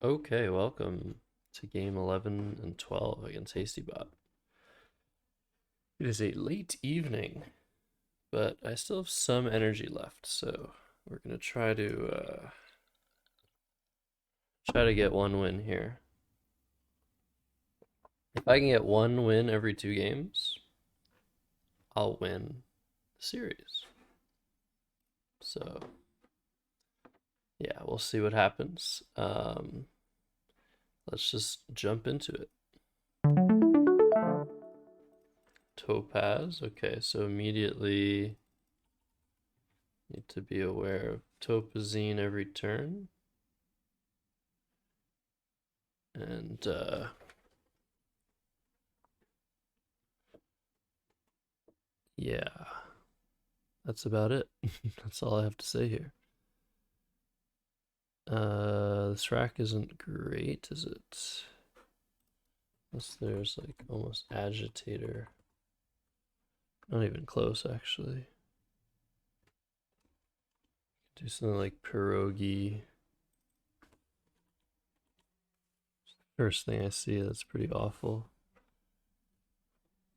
Okay, welcome to game 11 and 12 against HastyBot. It is a late evening, but I still have some energy left, so we're gonna try to get one win here. If I can get one win every two games, I'll win the series. So yeah, we'll see what happens. Let's just jump into it. Topaz. Okay, so immediately need to be aware of Topazine every turn. And yeah, that's about it. That's all I have to say here. This rack isn't great, is it? Unless there's like almost agitator. Not even close, actually. Do something like pierogi. First thing I see that's pretty awful.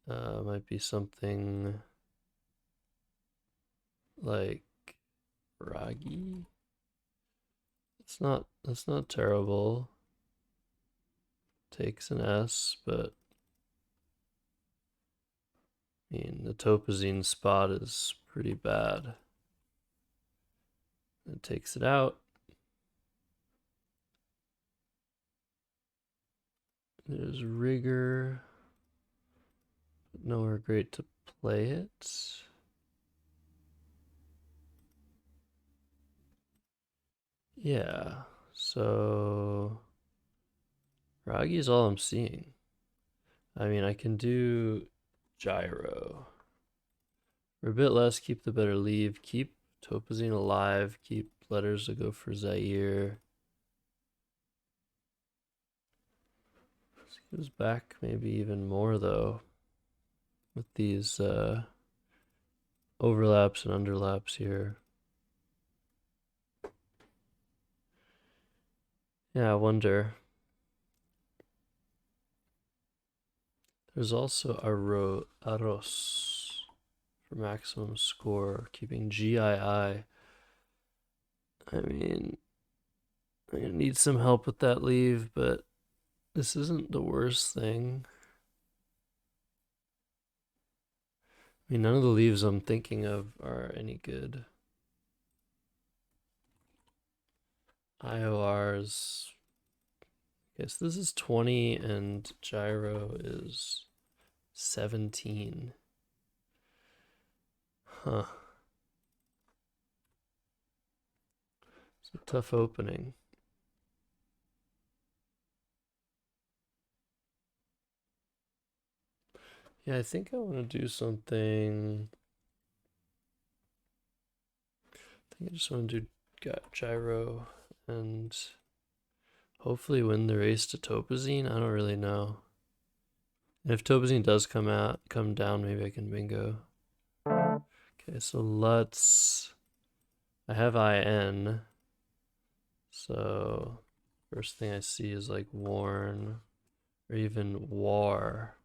Might be something like ragi. That's not terrible. Takes an S, but I mean the topazine spot is pretty bad. It takes it out. There's rigor, but nowhere great to play it. Yeah, so Ragi is all I'm seeing. I mean, I can do gyro. For a bit less, keep the better leave, keep Topazine alive, keep letters to go for Zaire. This goes back maybe even more though with these overlaps and underlaps here. Yeah, I wonder. There's also Arroz for maximum score, keeping GII. I mean, I need some help with that leave, but this isn't the worst thing. I mean, none of the leaves I'm thinking of are any good. IORs. Okay, so this is 20 and gyro is 17. Huh. It's a tough opening. Yeah, I think I want to do something. I think I just want to do gyro and hopefully win the race to Topazine. I don't really know. And if Topazine does come down, maybe I can bingo. Okay, so I have IN. So first thing I see is like Warn or even War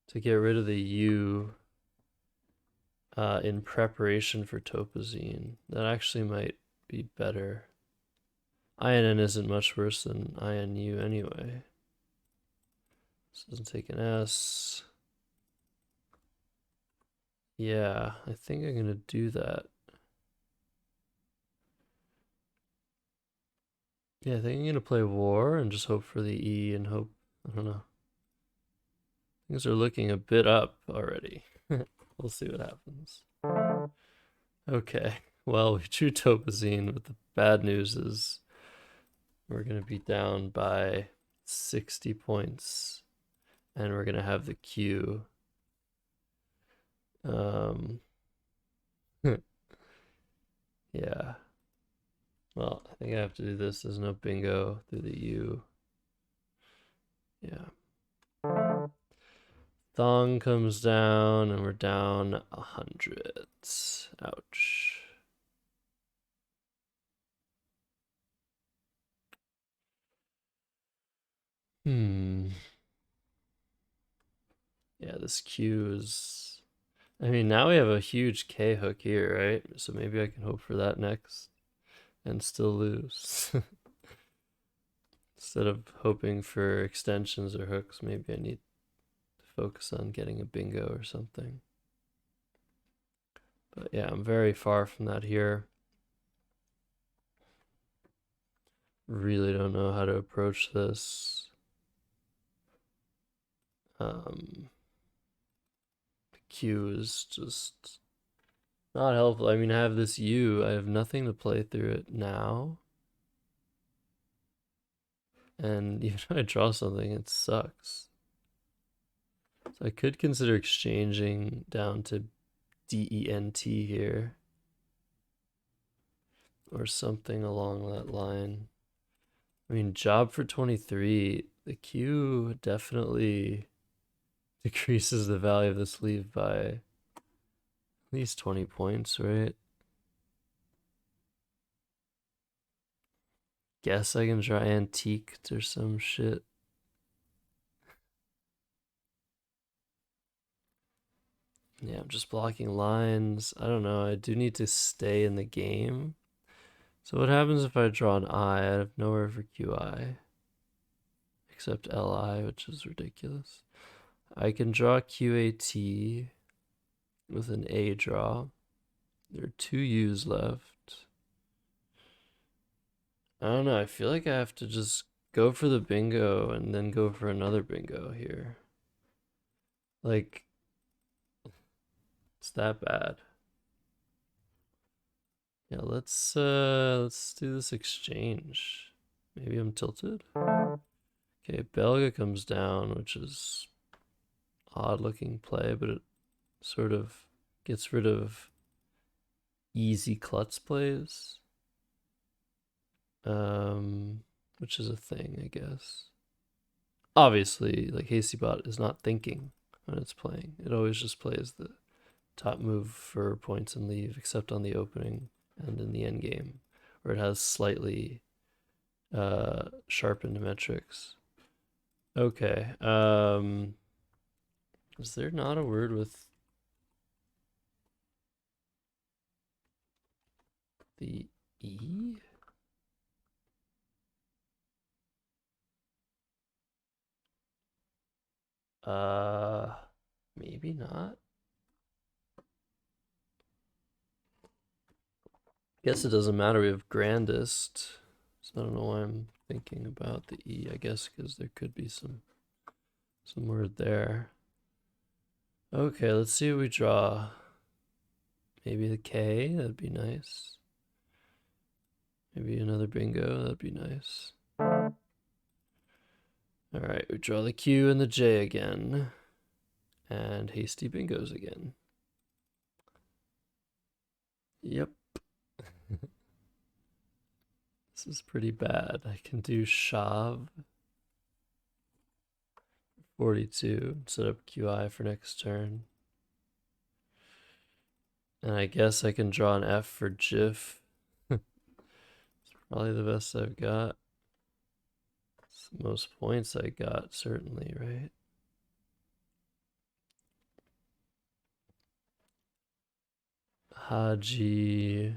to get rid of the U in preparation for Topazine. That actually might be better. INN isn't much worse than INU anyway. This doesn't take an S. Yeah, I think I'm gonna do that. Yeah, I think I'm gonna play War and just hope for the E and hope, I don't know. Things are looking a bit up already. We'll see what happens. Okay, well, we drew Topazine, but the bad news is we're gonna be down by 60 points and we're gonna have the Q. Um, yeah. Well, I think I have to do this. There's no bingo through the U. Yeah. Thong comes down and we're down 100. Ouch. Hmm. Yeah, this Q is... I mean, now we have a huge K hook here, right? So maybe I can hope for that next and still lose. Instead of hoping for extensions or hooks, maybe I need to focus on getting a bingo or something. But yeah, I'm very far from that here. Really don't know how to approach this. The Q is just not helpful. I mean, I have this U. I have nothing to play through it now. And even if I draw something, it sucks. So I could consider exchanging down to DENT here. Or something along that line. I mean, job for 23. The Q definitely decreases the value of this leave by at least 20 points, right? Guess I can try antiqued or some shit. Yeah, I'm just blocking lines. I don't know. I do need to stay in the game. So what happens if I draw an I? I have nowhere for QI. Except LI, which is ridiculous. I can draw QAT with an A draw. There are 2 U's left. I don't know. I feel like I have to just go for the bingo and then go for another bingo here. Like, it's that bad. Yeah, let's do this exchange. Maybe I'm tilted. Okay, Belga comes down, which is odd looking play, but it sort of gets rid of easy klutz plays. Which is a thing, I guess. Obviously, like Hasty-Bot is not thinking when it's playing. It always just plays the top move for points and leave, except on the opening and in the end game, where it has slightly sharpened metrics. Okay. Is there not a word with the E? Uh, Maybe not. Guess it doesn't matter. We have grandest. So I don't know why I'm thinking about the E. I guess because there could be some word there. Okay, let's see what we draw. Maybe the K, that'd be nice. Maybe another bingo, that'd be nice. Alright, we draw the Q and the J again. And hasty bingos again. Yep. This is pretty bad. I can do Shav 42, set up QI for next turn. And I guess I can draw an F for GIF. It's probably the best I've got. It's the most points I got, certainly, right? Haji.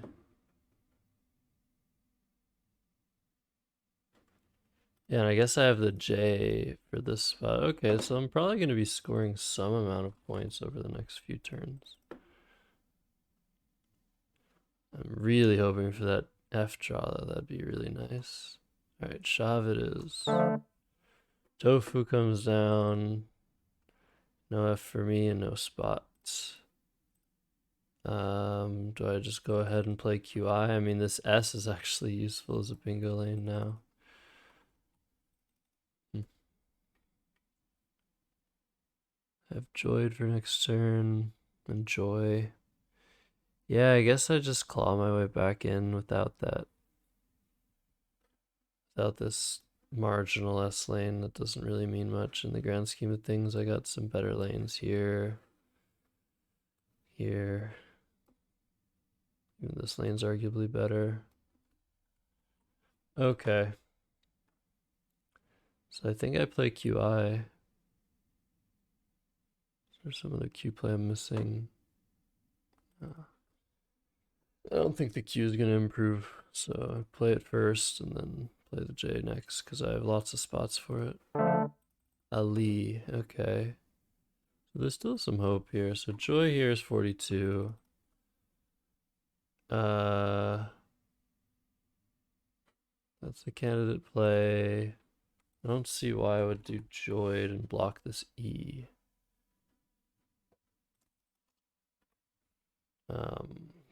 Yeah, and I guess I have the J for this spot. Okay, so I'm probably going to be scoring some amount of points over the next few turns. I'm really hoping for that F draw, though. That'd be really nice. Alright, Shav it is. Tofu comes down. No F for me and no spots. Do I just go ahead and play QI? I mean, this S is actually useful as a bingo lane now. I have Joyed for next turn. And Joy. Yeah, I guess I just claw my way back in without that. Without this marginal S lane that doesn't really mean much in the grand scheme of things. I got some better lanes here. Here. Even this lane's arguably better. Okay. So I think I play QI. There's some other Q play I'm missing. I don't think the Q is going to improve, so I play it first and then play the J next because I have lots of spots for it. Ali, okay. So there's still some hope here. So Joy here is 42. Uh, that's a candidate play. I don't see why I would do Joy and block this E.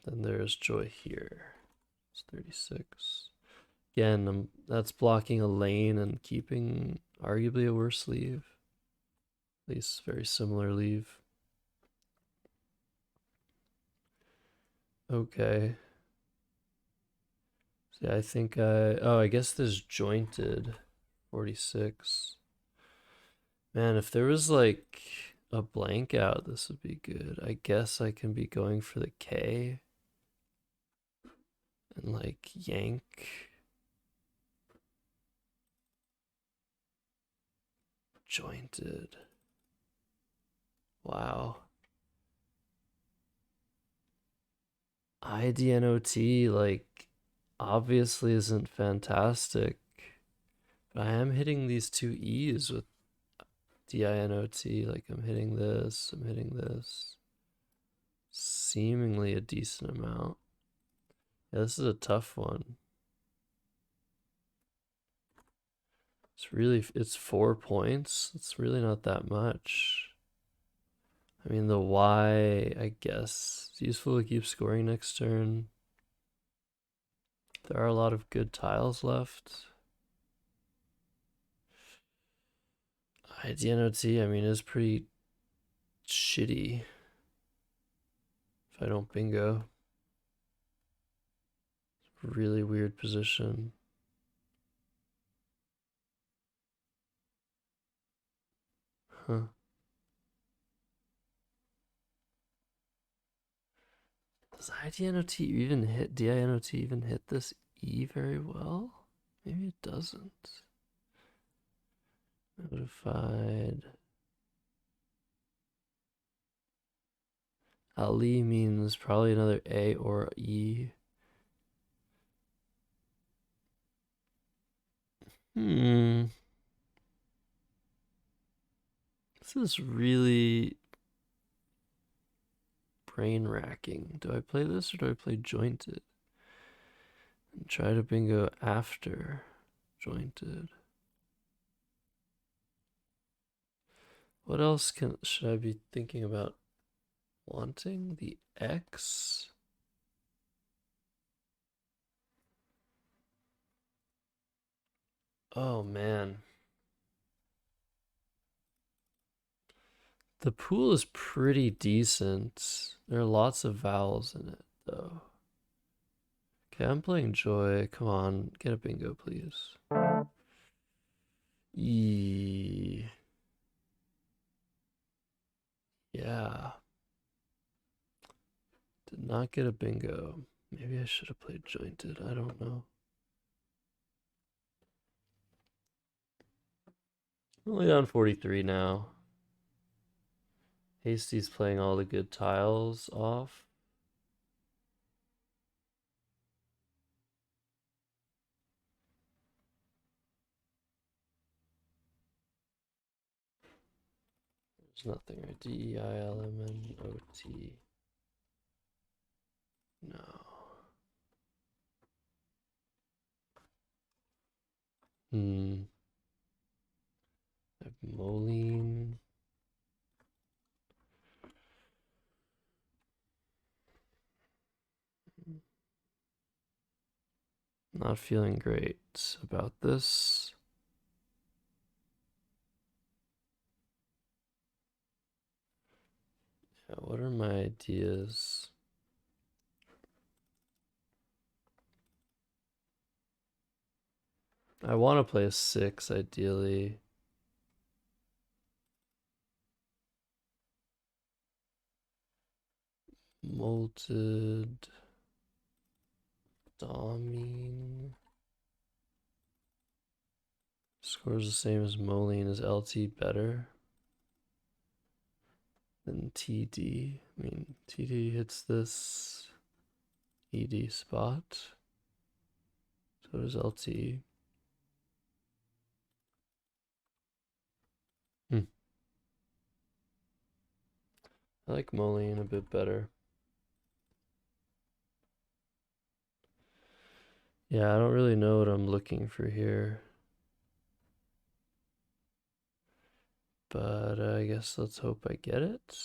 Then there's Joy here. It's 36. Again, that's blocking a lane and keeping arguably a worse leave. At least very similar leave. Okay. So yeah, I think I guess this jointed 46. Man, if there was like a blank out, this would be good. I guess I can be going for the K and like yank jointed. Wow. IDNOT like obviously isn't fantastic. But I am hitting these two E's with DINOT. Like I'm hitting this, I'm hitting this. Seemingly a decent amount. Yeah, this is a tough one. It's 4 points. It's really not that much. I mean, the Y, I guess, it's useful to keep scoring next turn. There are a lot of good tiles left. IDNOT, I mean, is pretty shitty if I don't bingo. Really weird position. Huh. Does IDNOT even hit DINOT even hit this E very well? Maybe it doesn't. Notified. Ali means probably another A or E. This is really brain racking. Do I play this or do I play jointed? And try to bingo after jointed. What else should I be thinking about wanting? The X? Oh man. The pool is pretty decent. There are lots of vowels in it though. Okay, I'm playing Joy. Come on, get a bingo, please. Yeah. Did not get a bingo. Maybe I should have played jointed. I don't know. Only down 43 now. Hasty's playing all the good tiles off. There's nothing, right? DEILMNOT. No. I have Moline. Not feeling great about this. Yeah, what are my ideas? I want to play a 6 ideally. Molted. Domine. Scores the same as Moline. Is LT better than TD? I mean, TD hits this ED spot. So does LT. I like Moline a bit better. Yeah, I don't really know what I'm looking for here. But I guess let's hope I get it.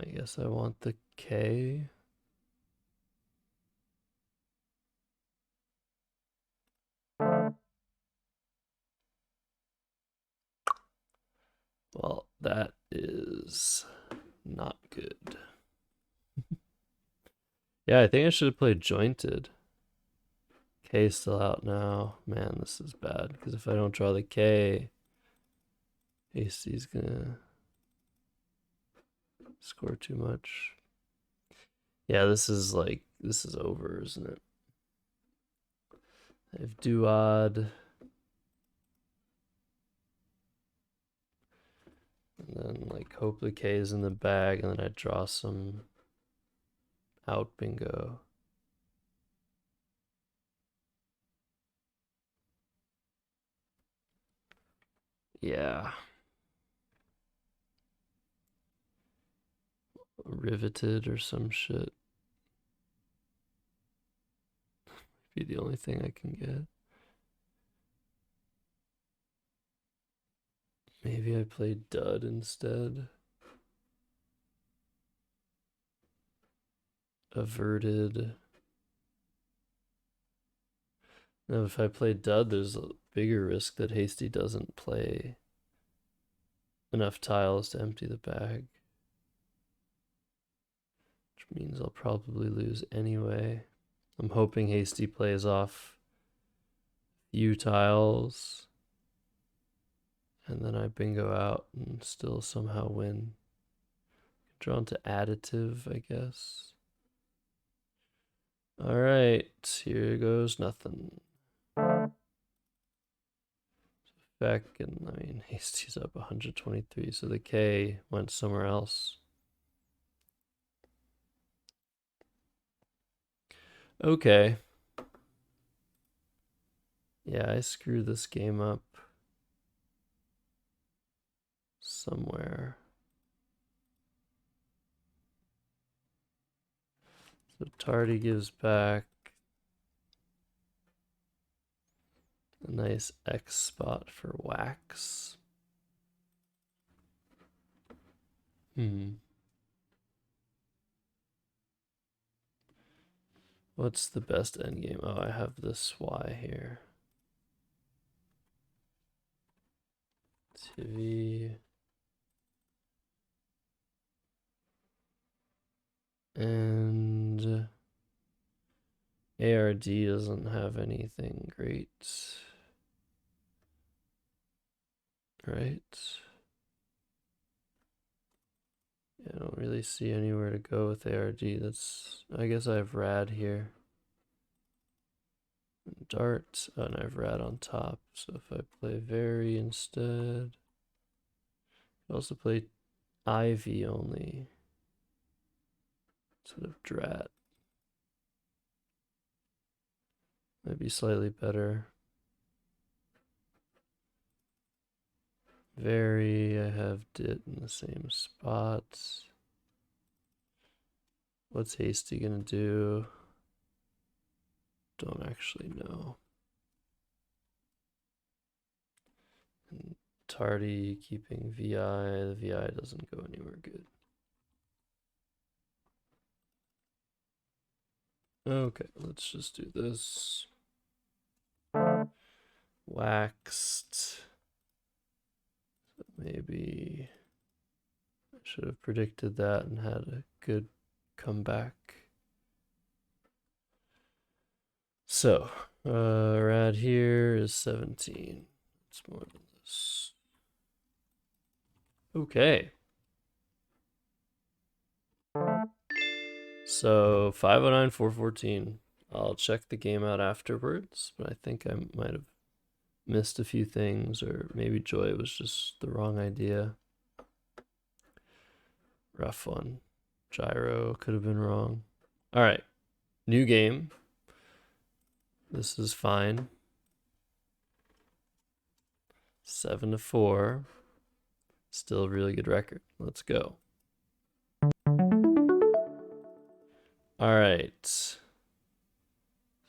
I guess I want the K. Well, that is not good. Yeah, I think I should have played Jointed. K's still out now. Man, this is bad. Because if I don't draw the K, Hasty's gonna score too much. Yeah, this is over, isn't it? I have Duod. And then like hope the K is in the bag, and then I draw some out bingo. Yeah. Riveted or some shit. Be the only thing I can get. Maybe I played dud instead. Averted. Now, if I play dud, there's a bigger risk that Hasty doesn't play enough tiles to empty the bag. Which means I'll probably lose anyway. I'm hoping Hasty plays off few tiles. And then I bingo out and still somehow win. Drawn to additive, I guess. Alright, here goes nothing. Back, and I mean, Hasty's up 123, so the K went somewhere else. Okay. Yeah, I screwed this game up somewhere. So Tardy gives back a nice X spot for wax. What's the best endgame? Oh, I have this Y here. TV. And ARD doesn't have anything great. Right? Yeah, I don't really see anywhere to go with ARD. I guess I have Rad here. Dart, oh, and I have Rad on top. So if I play Very instead, I also play Ivy only. Instead of Drat. Might be slightly better. Very, I have Dit in the same spots. What's Hasty gonna do? Don't actually know. And Tardy keeping VI. The VI doesn't go anywhere good. Okay, let's just do this. Waxed. Maybe I should have predicted that and had a good comeback. So, Rad here is 17. It's more than this. Okay. So 509, 414. I'll check the game out afterwards, but I think I might have missed a few things, or maybe Joy was just the wrong idea. Rough one. Gyro could have been wrong. All right, new game. This is fine. 7-4. Still a really good record. Let's go. All right.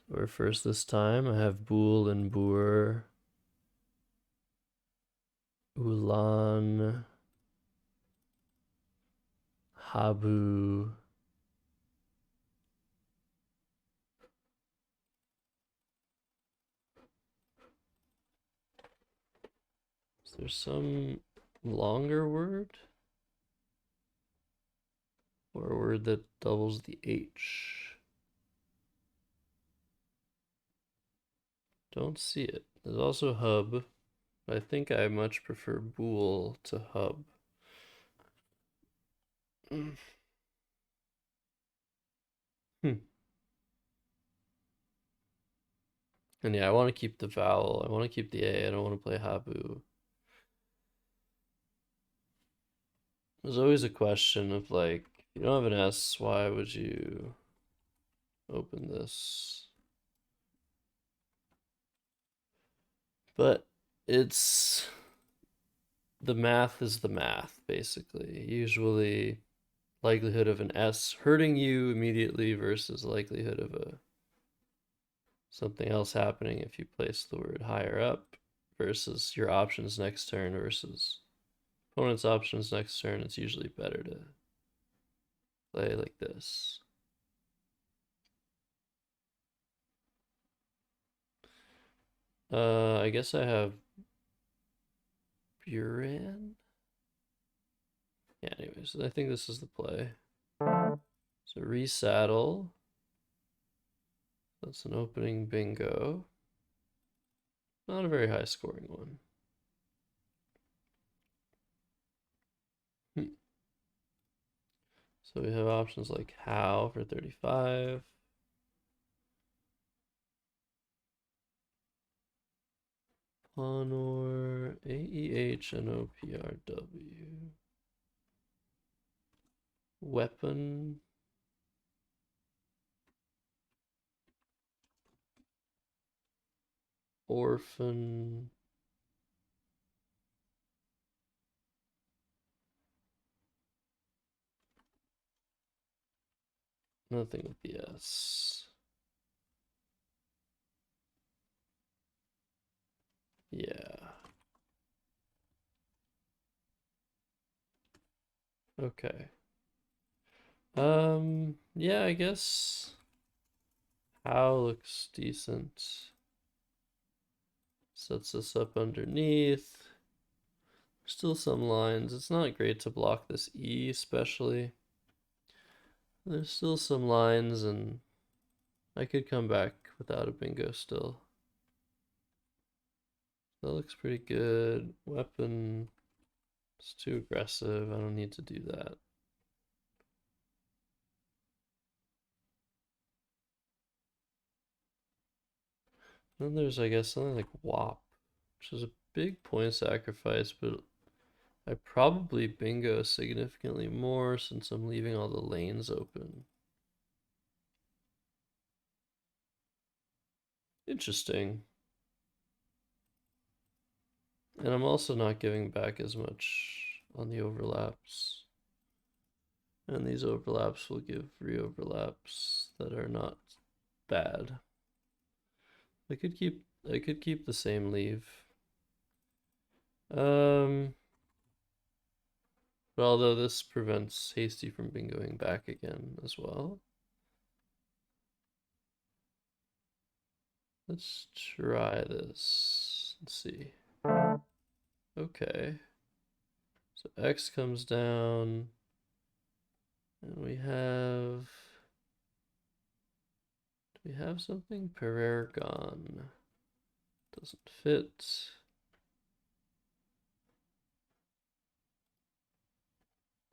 We're first this time. I have Bool and Boer. Ulan. Habu. Is there some longer word? Or a word that doubles the H? Don't see it. There's also hub. But I think I much prefer bool to hub. Hmm. And yeah, I want to keep the vowel. I want to keep the A. I don't want to play habu. There's always a question of like, if you don't have an S, why would you open this? But it's the math is the math, basically. Usually likelihood of an S hurting you immediately versus likelihood of a something else happening if you place the word higher up versus your options next turn versus opponent's options next turn. It's usually better to play like this. I guess I have Buran. Yeah, anyways, I think this is the play. So resaddle. That's an opening bingo. Not a very high scoring one. So we have options like how for 35. Honor, AEH, and OPRW. Weapon. Orphan. Nothing with the S. Yeah. Okay. Yeah, I guess how looks decent. Sets us up underneath. Still some lines. It's not great to block this E especially. There's still some lines and I could come back without a bingo still. That looks pretty good. Weapon. It's too aggressive. I don't need to do that. Then there's, I guess, something like WAP, which is a big point sacrifice, but I probably bingo significantly more since I'm leaving all the lanes open. Interesting. And I'm also not giving back as much on the overlaps. And these overlaps will give re-overlaps that are not bad. I could keep the same leave. But although this prevents Hasty from bingoing back again as well. Let's try this. Let's see. Okay. So X comes down. And we have... Do we have something? Paragon. Doesn't fit.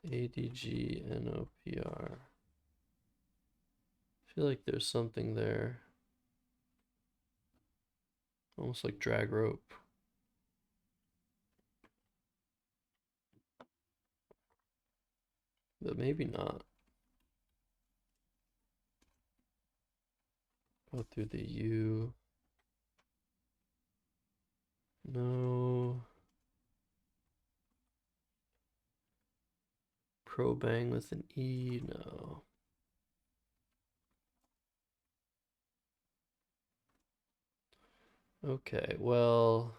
ADG NOPR. feel like there's something there. Almost like drag rope. But maybe not. Go through the U. No. Pro bang with an E. No. Okay, well.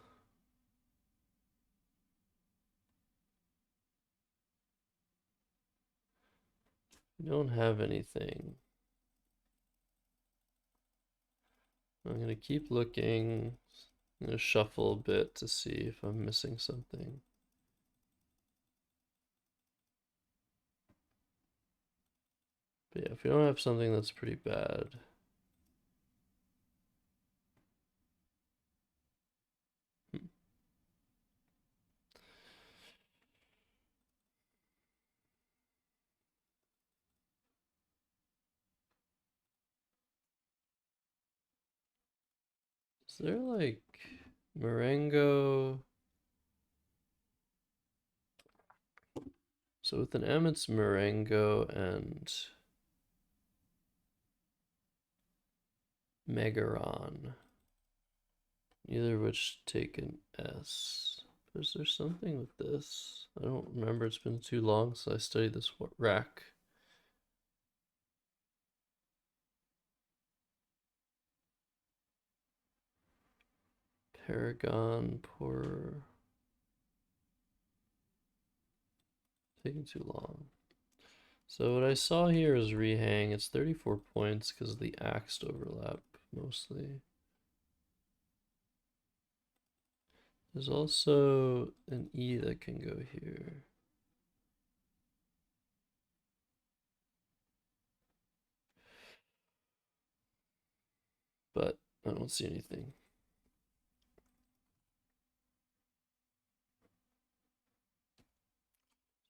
We don't have anything. I'm gonna keep looking. I'm gonna shuffle a bit to see if I'm missing something. But yeah, if we don't have something that's pretty bad. Is there like Marengo? So with an M, it's Marengo and Megaron. Neither of which take an S. Is there something with this? I don't remember. It's been too long since I studied this rack. Paragon, poor. Taking too long. So what I saw here is rehang. It's 34 points because of the axed overlap mostly. There's also an E that can go here. But I don't see anything.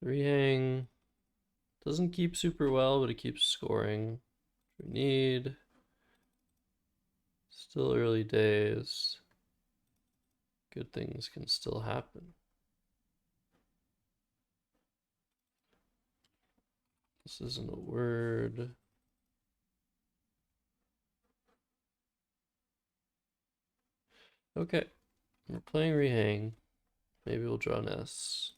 Rehang doesn't keep super well, but it keeps scoring. We need. Still early days. Good things can still happen. This isn't a word. Okay, we're playing rehang. Maybe we'll draw an S.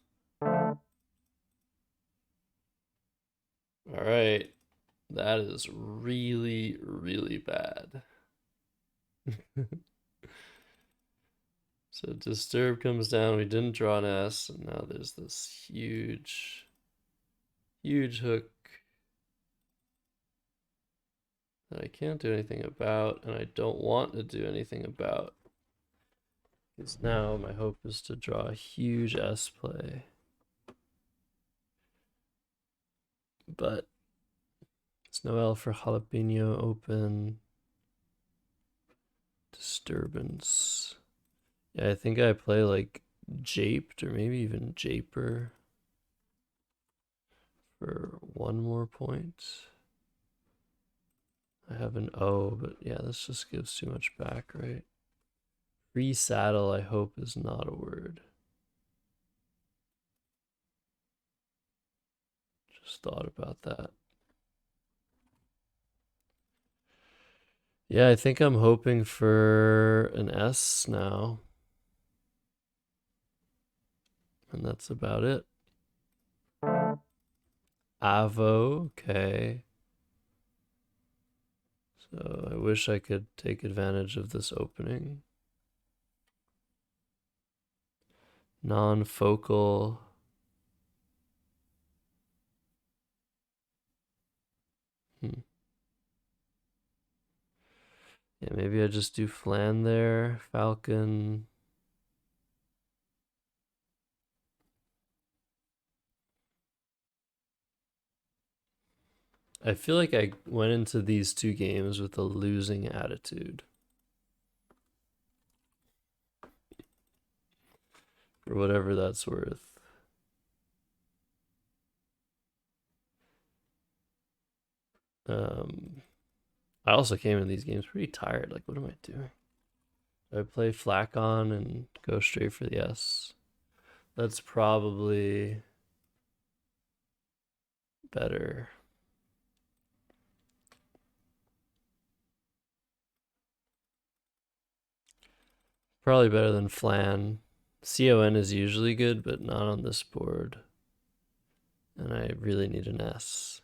All right, that is really, really bad. So disturb comes down. We didn't draw an S, and now there's this huge, huge hook that I can't do anything about, and I don't want to do anything about. Because now my hope is to draw a huge S play. But it's no L for jalapeno open. Disturbance. Yeah, I think I play like japed or maybe even japer for one more point. I have an O, but yeah, this just gives too much back, right? Free saddle, I hope, is not a word. Just thought about that. Yeah, I think I'm hoping for an S now. And that's about it. Avo, okay. So I wish I could take advantage of this opening. Non-focal. Yeah, maybe I just do flan there. Falcon. I feel like I went into these two games with a losing attitude. For whatever that's worth. I also came in these games pretty tired. Like, what am I doing? Do I play Flacon and go straight for the S? That's probably better. Probably better than Flan. CON is usually good, but not on this board. And I really need an S.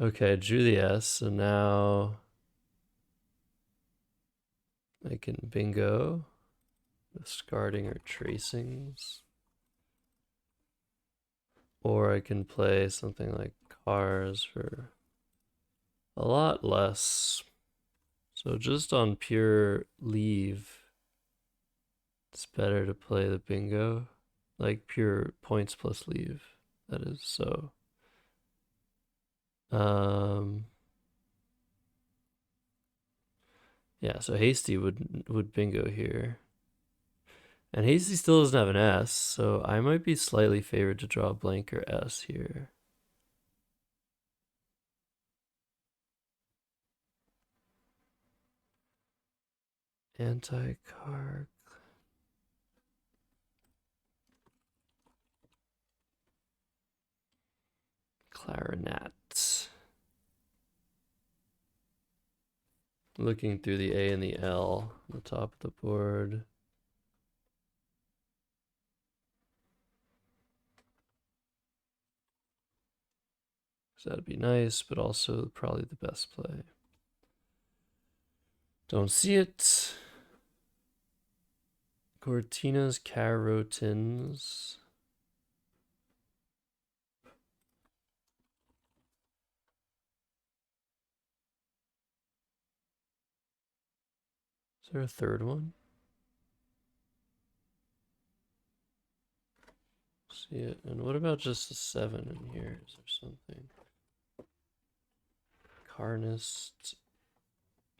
Okay, drew the S, so now I can bingo, discarding or tracings. Or I can play something like cars for a lot less. So just on pure leave, it's better to play the bingo. Like pure points plus leave, that is. So um yeah, so Hasty would bingo here. And Hasty still doesn't have an S, so I might be slightly favored to draw a blank or S here. Anti-car clarinet. Looking through the A and the L on the top of the board. So that'd be nice, but also probably the best play. Don't see it. Cortinas, carotins. Is there a third one? See it. And what about just a 7 in here? Is there something? Carnist.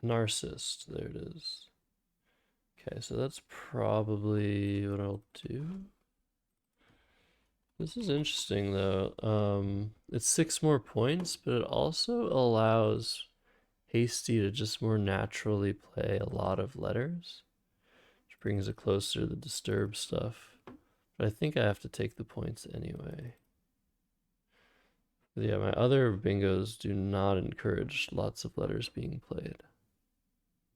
Narcissist. There it is. Okay, so that's probably what I'll do. This is interesting though. It's 6 more points, but it also allows Hasty to just more naturally play a lot of letters, which brings it closer to the disturb stuff. But I think I have to take the points anyway. But yeah, my other bingos do not encourage lots of letters being played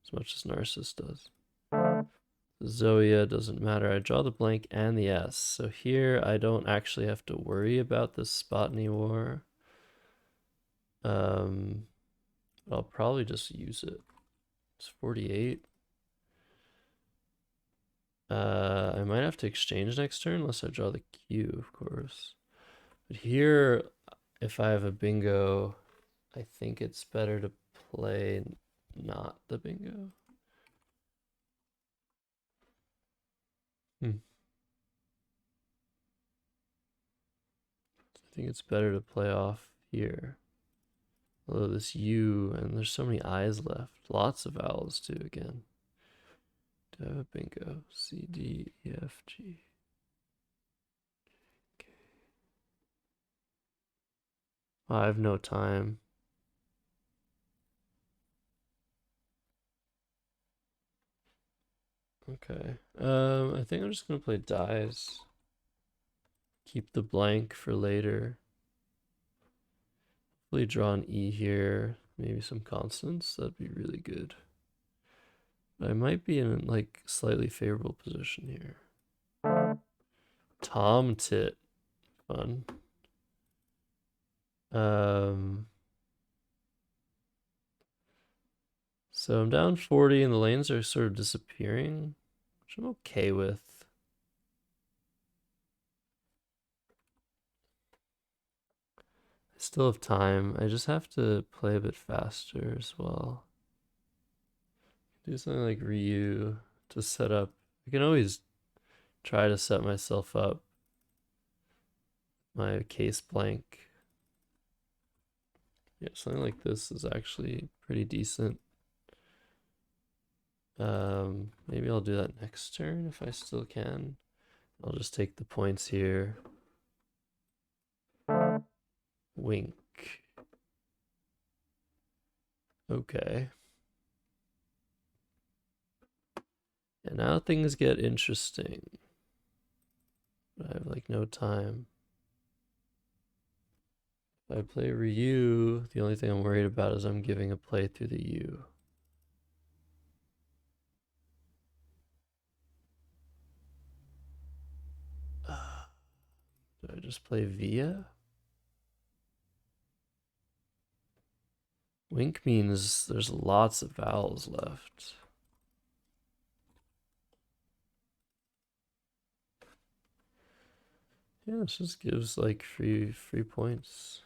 as much as Narcissus does. Zoya doesn't matter. I draw the blank and the S. So here I don't actually have to worry about this Spotny War. I'll probably just use it. It's 48. I might have to exchange next turn unless I draw the Q, of course. But here, if I have a bingo, I think it's better to play not the bingo. I think it's better to play off here. Although this U, and there's so many I's left. Lots of vowels too, again. Do I have a bingo? C, D, E, F, G. Okay. Oh, I have no time. Okay. I think I'm just gonna play dies. Keep the blank for later. Hopefully draw an E here. Maybe some constants. That'd be really good. But I might be in like slightly favorable position here. Tom Tit. Fun. So I'm down 40 and the lanes are sort of disappearing, which I'm okay with. I still have time. I just have to play a bit faster as well. Do something like Ryu to set up. I can always try to set myself up. My case blank. Yeah, something like this is actually pretty decent. Maybe I'll do that next turn if I still can. I'll just take the points here. Wink. Okay. And now things get interesting. But I have like no time. If I play Ryu, the only thing I'm worried about is I'm giving a play through the U. Do I just play Via? Wink means there's lots of vowels left. Yeah, this just gives like free points.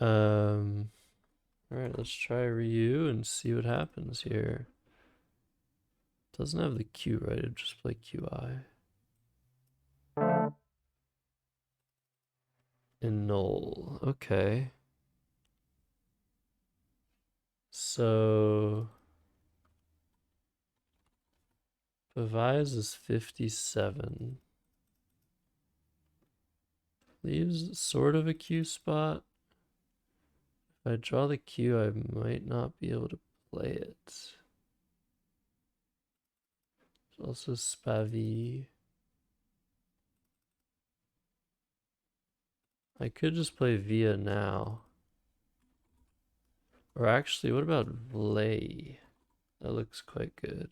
All right, let's try Ryu and see what happens here. Doesn't have the Q, right? It'd just play QI. And null. Okay. So Bavise is 57. Leaves sort of a Q spot. If I draw the Q, I might not be able to play it. There's also Spavi. I could just play Via now. Or actually, what about Vlay? That looks quite good.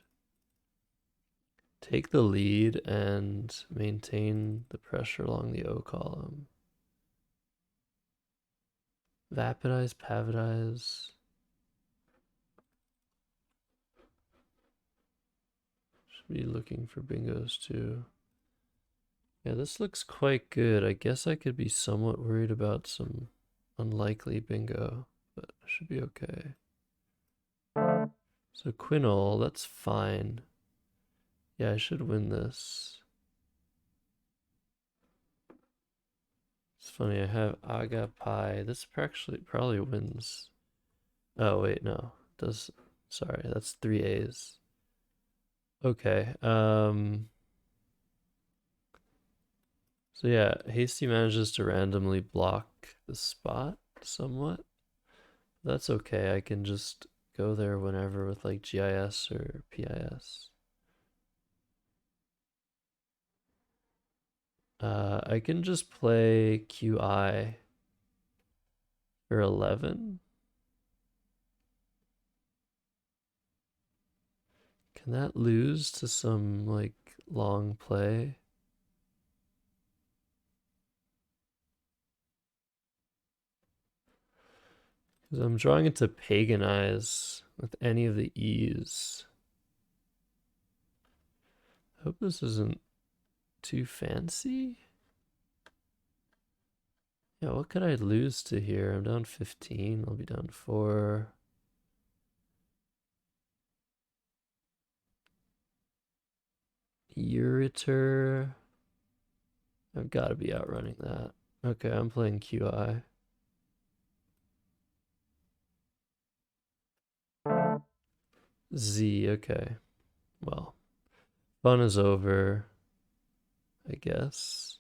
Take the lead and maintain the pressure along the O column. Vaporize, Pavadize. Should be looking for bingos too. Yeah, this looks quite good. I guess I could be somewhat worried about some unlikely bingo, but I should be okay. So Quinol, that's fine. Yeah, I should win this. It's funny, I have Aga Pi. This actually probably wins. Oh, wait, no. It does. Sorry, that's 3 A's. Okay. So yeah, Hasty manages to randomly block the spot somewhat. That's okay. I can just go there whenever with like GIS or PIS. I can just play QI for 11. Can that lose to some like long play? Because I'm drawing it to paganize with any of the E's. I hope this isn't too fancy. Yeah, what could I lose to here? I'm down 15. I'll be down 4. Uriter. I've got to be outrunning that. Okay, I'm playing QI. Z, okay. Well, fun is over, I guess.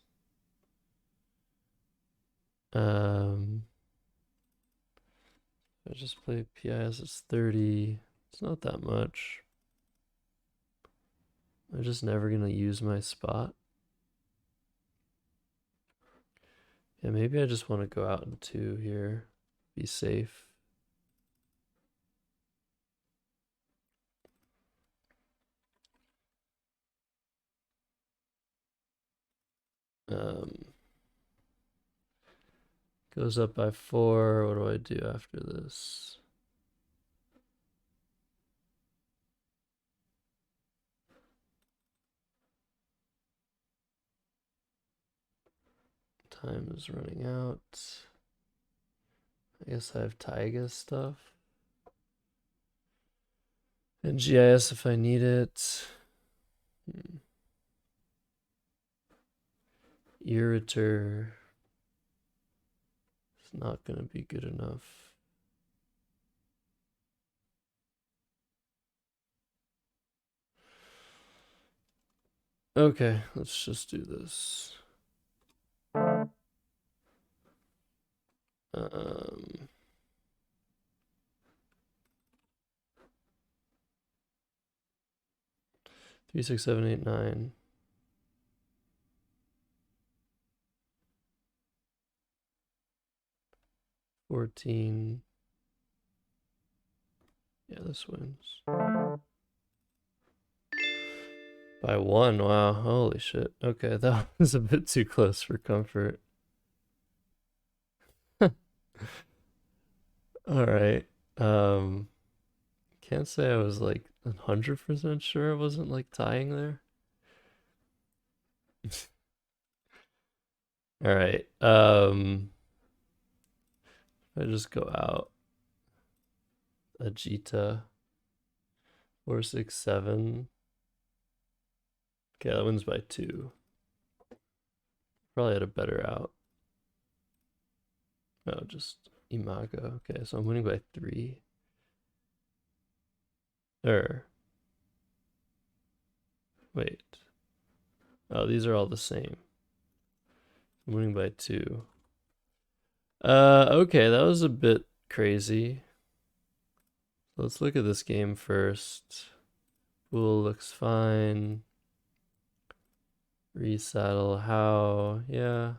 I just play PIS, it's 30. It's not that much. I'm just never gonna use my spot. Yeah, maybe I just want to go out in 2 here. Be safe. Um, Goes up by 4. What do I do after this? Time is running out. I guess I have Taiga stuff. And GIS if I need it. Irriter. It's not going to be good enough. Okay, let's just do this. Um, 3, 6, 7, 8, 9. 14. Yeah, this wins. By 1, wow, holy shit. Okay, that was a bit too close for comfort. Alright. Um, can't say I was like 100% sure I wasn't like tying there. Alright. I just go out. Ajita. 4, 6, 7. Okay, that wins by 2. Probably had a better out. Oh, just Imago. Okay, so I'm winning by 3. Wait. Oh, these are all the same. I'm winning by 2. Okay, that was a bit crazy. Let's look at this game first. Pool looks fine. Resaddle, how? Yeah.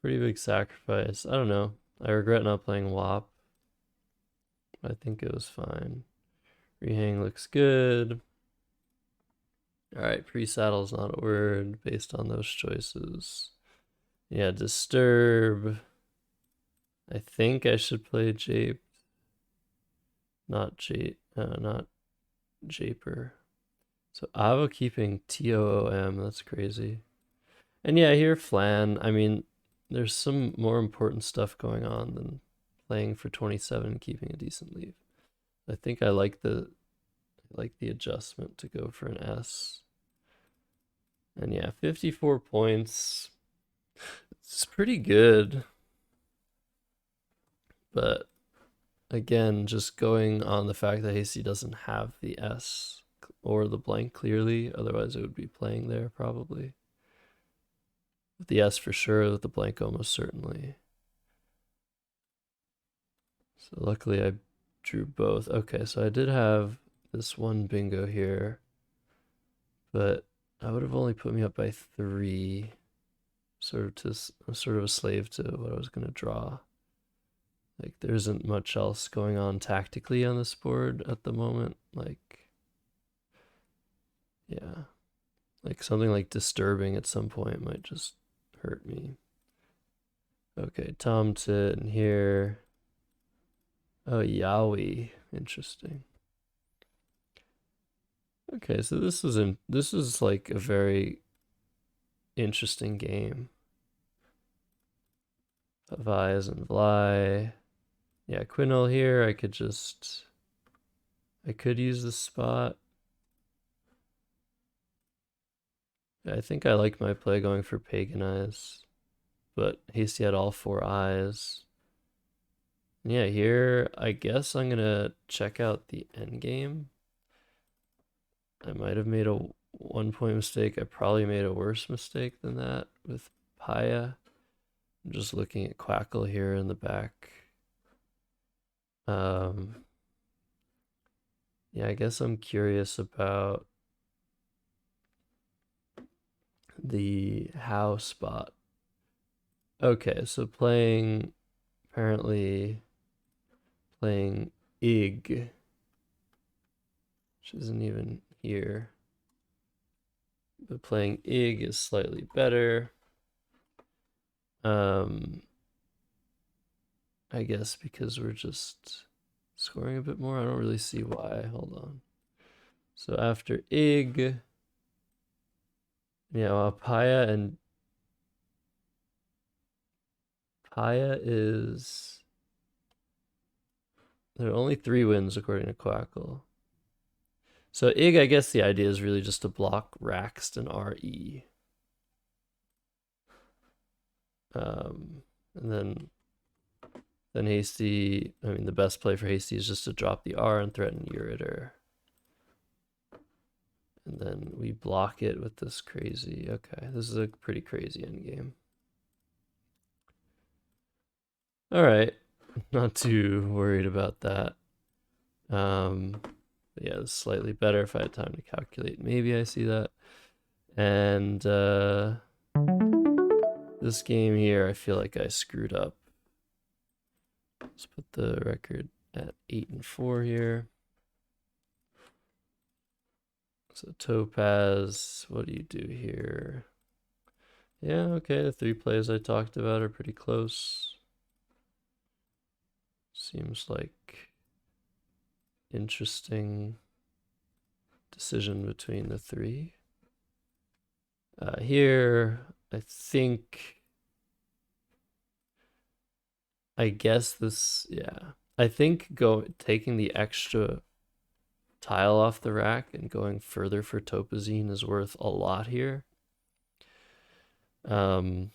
Pretty big sacrifice. I don't know. I regret not playing WAP. I think it was fine. Rehang looks good. Alright, pre-saddle's not a word based on those choices. Yeah, disturb. I think I should play Jape. Not Japer. So Avo keeping TOOM, that's crazy. And yeah, here Flan, I mean, there's some more important stuff going on than playing for 27 and keeping a decent lead. I think I like the adjustment to go for an S. And yeah, 54 points. It's pretty good. But again, just going on the fact that Hasty doesn't have the S or the blank clearly, otherwise it would be playing there probably. With the S for sure, with the blank almost certainly. So luckily I drew both. Okay, so I did have this one bingo here, but I would have only put me up by 3. Sort of a slave to what I was gonna draw. Like there isn't much else going on tactically on this board at the moment. Like, yeah, like something like disturbing at some point might just hurt me. Okay, Tom Tit in here. Oh, Yowie, interesting. Okay, so this is like a very interesting game. Vise and Vly. Yeah, Quinol here. I could use this spot. I think I like my play going for Pagan Eyes, but Hasty had all 4 eyes. Yeah, here I guess I'm gonna check out the end game. I might have made a 1-point mistake. I probably made a worse mistake than that with Paya. I'm just looking at Quackle here in the back. Yeah, I guess I'm curious about the how spot. Okay, so apparently playing Ig, which isn't even here. But playing Ig is slightly better. I guess because we're just scoring a bit more. I don't really see why. Hold on. So after Ig, yeah, Paya is, there are only 3 wins according to Quackle. So Ig, I guess the idea is really just to block Raxed and RE. And then Hasty, I mean, the best play for Hasty is just to drop the R and threaten Uritor. And then we block it with this crazy, okay, this is a pretty crazy endgame. All right, not too worried about that. But yeah, it's slightly better if I had time to calculate. Maybe I see that. And this game here, I feel like I screwed up. Let's put the record at 8-4 here. So Topaz, what do you do here? Yeah, okay, the 3 plays I talked about are pretty close. Seems like interesting decision between the 3. Here, I think, I guess this, yeah. I think taking the extra tile off the rack and going further for Topazine is worth a lot here. Like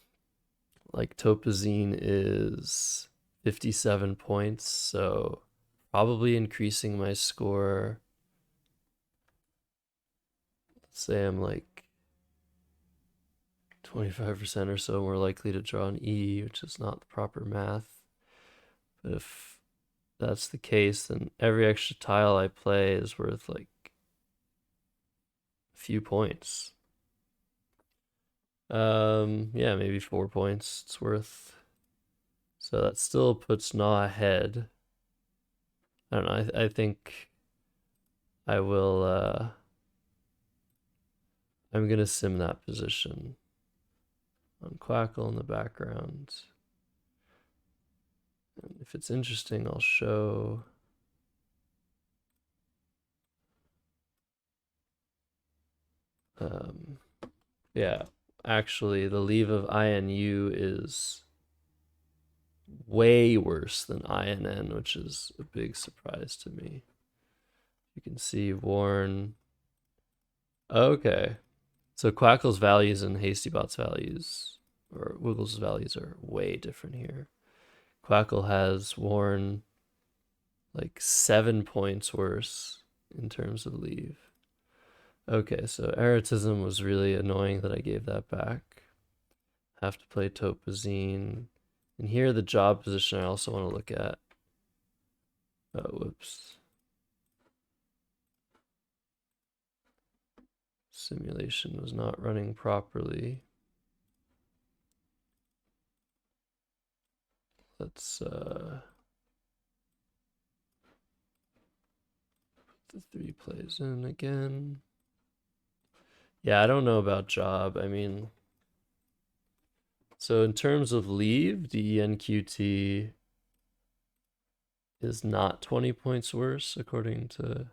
Topazine is 57 points, so probably increasing my score. Let's say I'm like 25% or so more likely to draw an E, which is not the proper math. But if that's the case, then every extra tile I play is worth like a few points. Yeah, maybe 4 points it's worth. So that still puts Gnaw ahead. I don't know, I think I will I'm gonna sim that position on Quackle in the background. And if it's interesting, I'll show. Yeah, actually, the leave of INU is way worse than INN, which is a big surprise to me. You can see Warren. Okay, so Quackle's values and Hastybot's values, or Wiggles' values, are way different here. Quackle has Warren like 7 points worse in terms of leave. Okay, so Erotism was really annoying that I gave that back. Have to play Topazine. And here the job position I also want to look at. Oh, whoops. Simulation was not running properly. Let's put the 3 plays in again. Yeah, I don't know about job. I mean, so in terms of leave, DENQT is not 20 points worse according to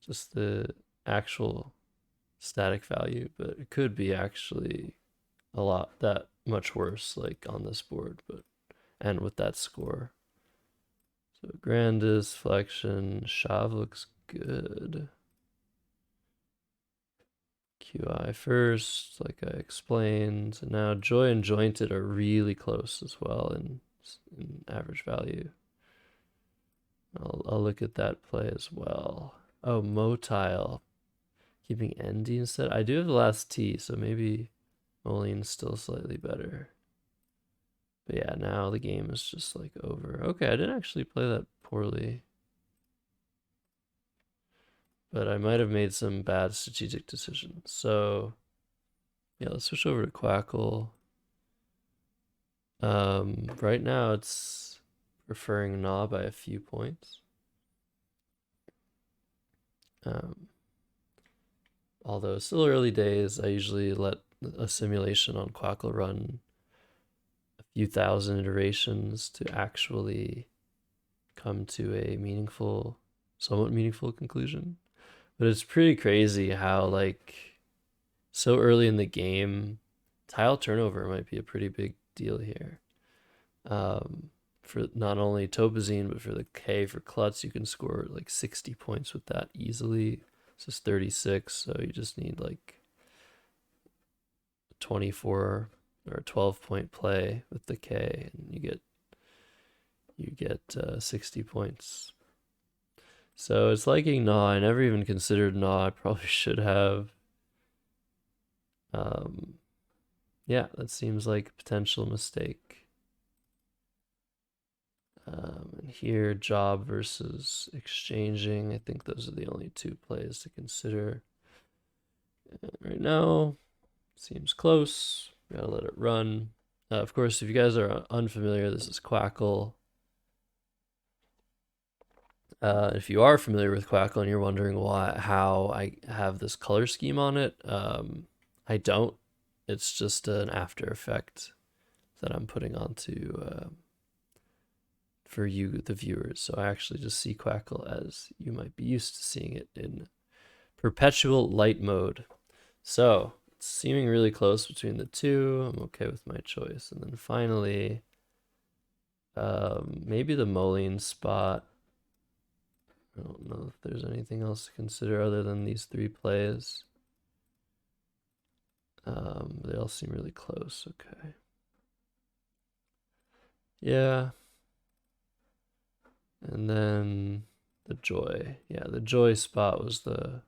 just the actual static value, but it could be actually a lot that much worse, like on this board, but and with that score. So Grandis, Flexion, Shav looks good. QI first, like I explained. And now Joy and Jointed are really close as well in average value. I'll look at that play as well. Oh, Motile. Keeping ND instead. I do have the last T, so maybe Moline's still slightly better. But yeah, now the game is just like over. Okay, I didn't actually play that poorly. But I might have made some bad strategic decisions. So yeah, let's switch over to Quackle. Right now it's preferring Gnaw by a few points. Although still early days, I usually let a simulation on Quackle run a few thousand iterations to actually come to a somewhat meaningful conclusion. But it's pretty crazy how, like, so early in the game, tile turnover might be a pretty big deal here. For not only Topazine, but for the K for Klutz, you can score like 60 points with that easily. This is 36, so you just need like 24 or 12-point play with the K, and you get 60 points. So it's liking Gnaw. I never even considered Gnaw. I probably should have. Yeah, that seems like a potential mistake. And here, job versus exchanging. I think those are the only two plays to consider. And right now, seems close. Gotta let it run. Of course, if you guys are unfamiliar, this is Quackle. If you are familiar with Quackle and you're wondering how I have this color scheme on it, I don't. It's just an after effect that I'm putting onto for you, the viewers. So I actually just see Quackle as you might be used to seeing it in perpetual light mode. So it's seeming really close between the two. I'm okay with my choice. And then finally, maybe the Moline spot. I don't know if there's anything else to consider other than these three plays. They all seem really close. Okay. Yeah. And then the joy. Yeah, the joy spot was the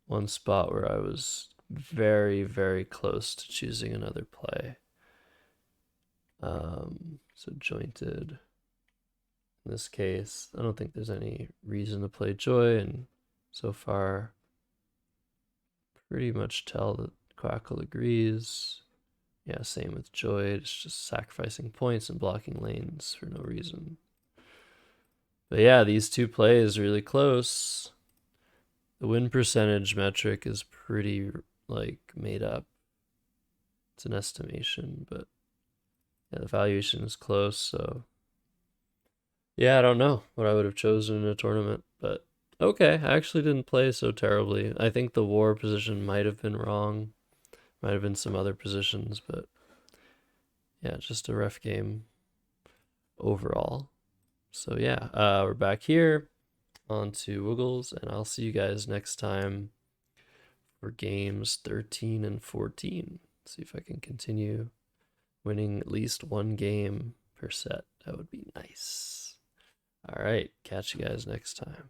one spot where I was very, very close to choosing another play. So jointed. In this case, I don't think there's any reason to play joy, and so far, pretty much tell that Quackle agrees. Yeah, same with joy. It's just sacrificing points and blocking lanes for no reason. But yeah, these two plays really close. The win percentage metric is pretty like made up. It's an estimation, but yeah, the valuation is close. So yeah, I don't know what I would have chosen in a tournament, but okay, I actually didn't play so terribly. I think the war position might have been wrong. Might have been some other positions, but yeah, just a ref game overall. So yeah, we're back here on to Wiggles, and I'll see you guys next time for games 13 and 14. See if I can continue winning at least one game per set. That would be nice. All right, catch you guys next time.